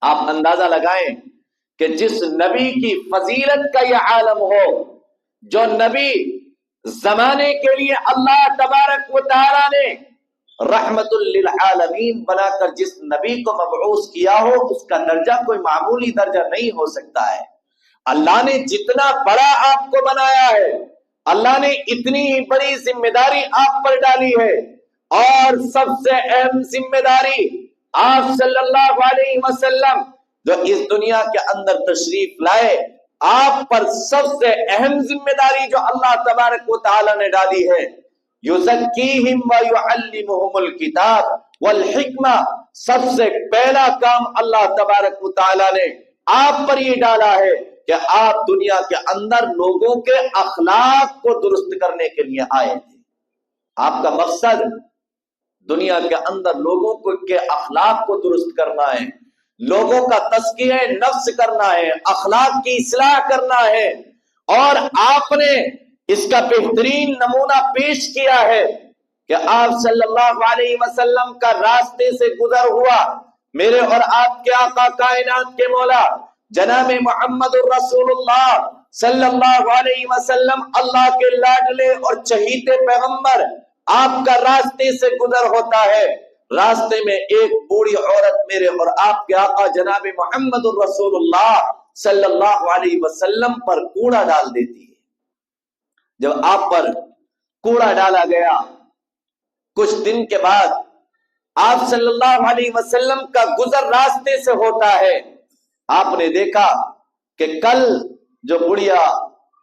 آپ اندازہ لگائیں کہ جس نبی کی فضیلت کا یہ عالم ہو، جو نبی زمانے کے لیے اللہ تبارک و تعالی نے رحمت للعالمین بنا کر جس نبی کو مبعوث کیا ہو، اس کا درجہ کوئی معمولی درجہ نہیں ہو سکتا ہے۔ اللہ نے جتنا بڑا آپ کو بنایا ہے، اللہ نے اتنی ہی بڑی ذمہ داری آپ پر ڈالی ہے، اور سب سے اہم ذمہ داری آپ صلی اللہ علیہ وسلم جو اس دنیا کے اندر تشریف لائے، آپ پر سب سے اہم ذمہ داری جو اللہ تبارک و تعالی نے ڈالی ہے، یزکیہم ویعلمہم الکتاب والحکمہ، سب سے پہلا کام اللہ تبارک و تعالی نے آپ پر یہ ڈالا ہے کہ آپ دنیا کے اندر لوگوں کے اخلاق کو درست کرنے کے لیے آئے تھے۔ آپ کا مقصد دنیا کے اندر لوگوں کے اخلاق کو درست کرنا ہے، لوگوں کا تزکیہ نفس کرنا ہے، اخلاق کی اصلاح کرنا ہے، اور آپ نے اس کا بہترین نمونہ پیش کیا ہے کہ آپ صلی اللہ علیہ وسلم کا راستے سے گزر ہوا میرے اور آپ کے آقا کائنات کے مولا جناب محمد الرسول اللہ صلی اللہ علیہ وسلم، اللہ کے لاڈلے اور چہیتے پیغمبر، آپ کا راستے سے گزر ہوتا ہے، راستے میں ایک بوڑھی عورت میرے اور آپ کے آقا جناب محمد الرسول اللہ صلی اللہ علیہ وسلم پر کوڑا ڈال دیتی ہے۔ جب آپ پر کوڑا ڈالا گیا، کچھ دن کے بعد آپ صلی اللہ علیہ وسلم کا گزر راستے سے ہوتا ہے، آپ نے دیکھا کہ کل جو بڑھیا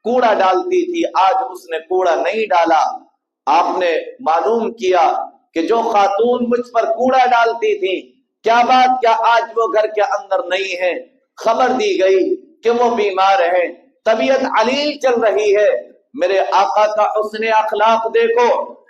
کوڑا ڈالتی تھی آج اس نے کوڑا نہیں ڈالا۔ آپ نے معلوم کیا کہ جو خاتون مجھ پر کوڑا ڈالتی تھی، کیا بات، کیا آج وہ گھر کے اندر نہیں ہے؟ خبر دی گئی کہ وہ بیمار ہے، طبیعت علیل چل رہی ہے۔ میرے آقا کا حسن اخلاق دیکھو،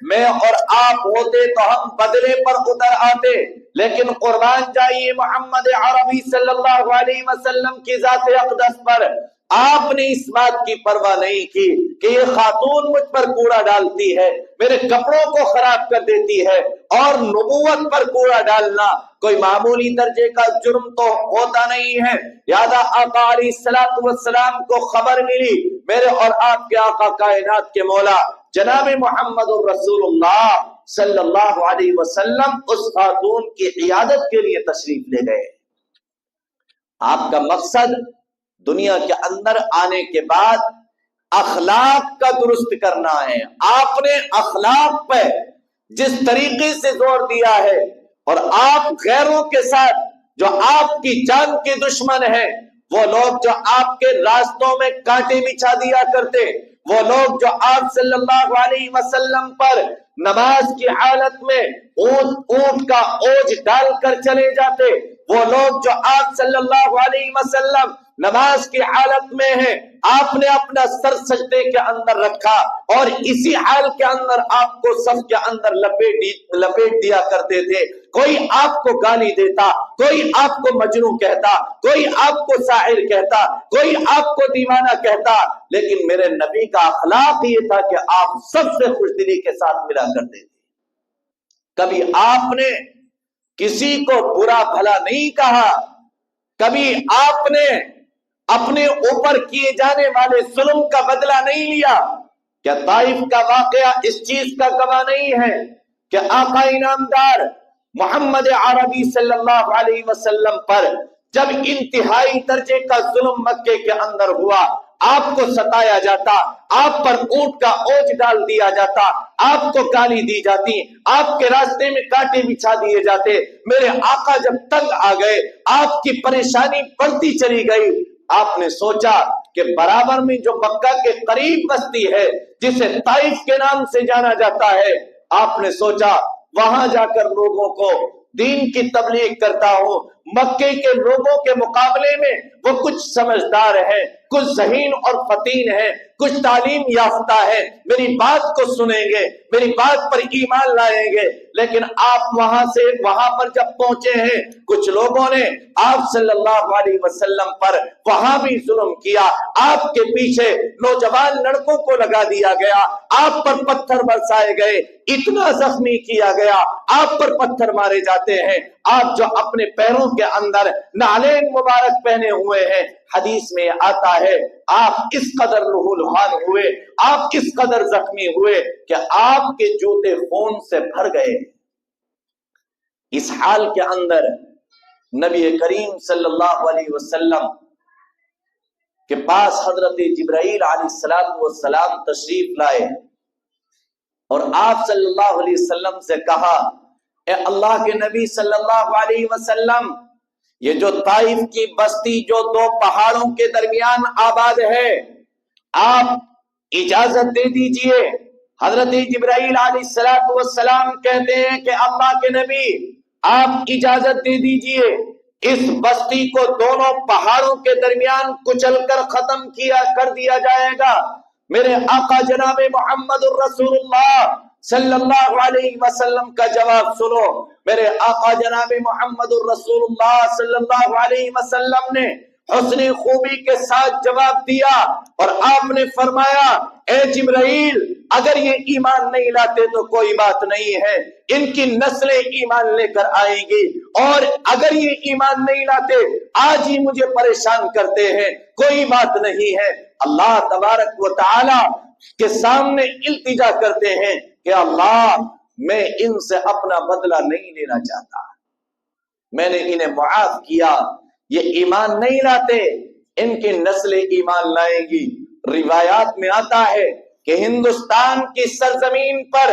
میں اور آپ ہوتے تو ہم بدلے پر اتر آتے، لیکن قربان جائیے محمد عربی صلی اللہ علیہ وسلم کی ذات اقدس پر، آپ نے اس بات کی پرواہ نہیں کی کہ یہ خاتون مجھ پر کوڑا ڈالتی ہے، میرے کپڑوں کو خراب کر دیتی ہے، اور نبوت پر کوڑا ڈالنا کوئی معمولی درجے کا جرم تو ہوتا نہیں ہے۔ یادا آقا علیہ الصلوۃ والسلام کو خبر ملی میرے اور آپ کے آقا کائنات کے مولا جناب محمد الرسول اللہ صلی اللہ علیہ وسلم اس خاتون کی عیادت کے لیے تشریف لے گئے۔ آپ کا مقصد دنیا کے اندر آنے کے بعد اخلاق کا درست کرنا ہے۔ آپ نے اخلاق پہ جس طریقے سے زور دیا ہے، اور آپ غیروں کے ساتھ جو آپ کی جان کے دشمن ہیں، وہ لوگ جو آپ کے راستوں میں کانٹے بچھا دیا کرتے، وہ لوگ جو آپ صلی اللہ علیہ وسلم پر نماز کی حالت میں اونٹ کا اوج ڈال کر چلے جاتے، وہ لوگ جو آپ صلی اللہ علیہ وسلم نماز کی حالت میں ہیں، آپ نے اپنا سر سجدے کے اندر رکھا اور اسی حال کے اندر آپ کو صف کے اندر لپیٹ دیا کرتے تھے۔ کوئی آپ کو گالی دیتا، کوئی آپ کو مجنون کہتا، کوئی آپ کو ساحر کہتا، کوئی آپ کو دیوانہ کہتا، لیکن میرے نبی کا اخلاق یہ تھا کہ آپ سب سے خوش دلی کے ساتھ ملا کرتے تھے۔ کبھی آپ نے کسی کو برا بھلا نہیں کہا، کبھی آپ نے اپنے اوپر کیے جانے والے ظلم کا بدلہ نہیں لیا۔ کیا طائف کا واقعہ اس چیز کا گواہ نہیں ہے کہ آقا انعامدار محمد عربی صلی اللہ علیہ وسلم پر جب انتہائی درجے کا ظلم مکے کے اندر ہوا، آپ کو ستایا جاتا، آپ پر اونٹ کا اوج ڈال دیا جاتا، آپ کو گالی دی جاتی، آپ کے راستے میں کانٹے بچھا دیے جاتے، میرے آقا جب تنگ آ گئے، آپ کی پریشانی بڑھتی چلی گئی، آپ نے سوچا کہ برابر میں جو مکہ کے قریب بستی ہے جسے طائف کے نام سے جانا جاتا ہے، آپ نے سوچا وہاں جا کر لوگوں کو دین کی تبلیغ کرتا ہوں۔ مکے کے لوگوں کے مقابلے میں وہ کچھ سمجھدار ہیں، کچھ ذہین اور فطین ہیں، کچھ تعلیم یافتہ ہیں، میری بات کو سنیں گے، میری بات پر ایمان لائیں گے، لیکن آپ وہاں پر جب پہنچے ہیں، کچھ لوگوں نے آپ صلی اللہ علیہ وسلم پر وہاں بھی ظلم کیا، آپ کے پیچھے نوجوان لڑکوں کو لگا دیا گیا، آپ پر پتھر برسائے گئے، اتنا زخمی کیا گیا، آپ پر پتھر مارے جاتے ہیں، آپ جو اپنے پیروں کے اندر نعلین مبارک پہنے ہوئے ہیں، حدیث میں آتا ہے آپ اس قدر لہولہان ہوئے، آپ اس قدر زخمی ہوئے کہ آپ کے جوتے خون سے بھر گئے۔ اس حال کے اندر نبی کریم صلی اللہ علیہ وسلم کے پاس حضرت جبرائیل علیہ السلام تشریف لائے اور آپ صلی اللہ علیہ وسلم سے کہا، اے اللہ کے نبی صلی اللہ علیہ وسلم، یہ جو طائف کی بستی جو دو پہاڑوں کے درمیان آباد ہے، آپ اجازت دے دیجئے۔ حضرت جبرائیل علیہ السلام کہتے ہیں کہ اللہ کے نبی آپ اجازت دے دیجئے، اس بستی کو دونوں پہاڑوں کے درمیان کچل کر ختم کر دیا جائے گا۔ میرے آقا جناب محمد الرسول اللہ صلی اللہ علیہ وسلم کا جواب سنو۔ میرے آقا جناب محمد الرسول اللہ صلی اللہ علیہ وسلم نے حسن خوبی کے ساتھ جواب دیا اور آپ نے فرمایا، اے جبرائیل، اگر یہ ایمان نہیں لاتے تو کوئی بات نہیں ہے، ان کی نسلیں ایمان لے کر آئیں گی، اور اگر یہ ایمان نہیں لاتے آج ہی مجھے پریشان کرتے ہیں، کوئی بات نہیں ہے۔ اللہ تبارک و تعالی کے سامنے التجا کرتے ہیں کہ اللہ، میں ان سے اپنا بدلہ نہیں لینا چاہتا، میں نے انہیں معاف کیا، یہ ایمان نہیں لاتے، ان کی نسلیں ایمان لائیں گی۔ روایات میں آتا ہے کہ ہندوستان کی سرزمین پر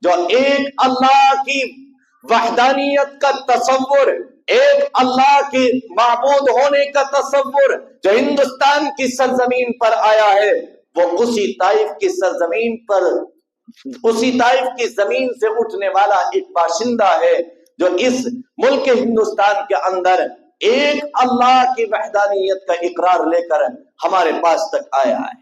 جو ایک اللہ کی وحدانیت کا تصور، ایک اللہ کے معبود ہونے کا تصور جو ہندوستان کی سرزمین پر آیا ہے، وہ اسی طائف کی سرزمین پر، اسی طائف کی زمین سے اٹھنے والا ایک باشندہ ہے جو اس ملک ہندوستان کے اندر ایک اللہ کی وحدانیت کا اقرار لے کر ہمارے پاس تک آیا ہے۔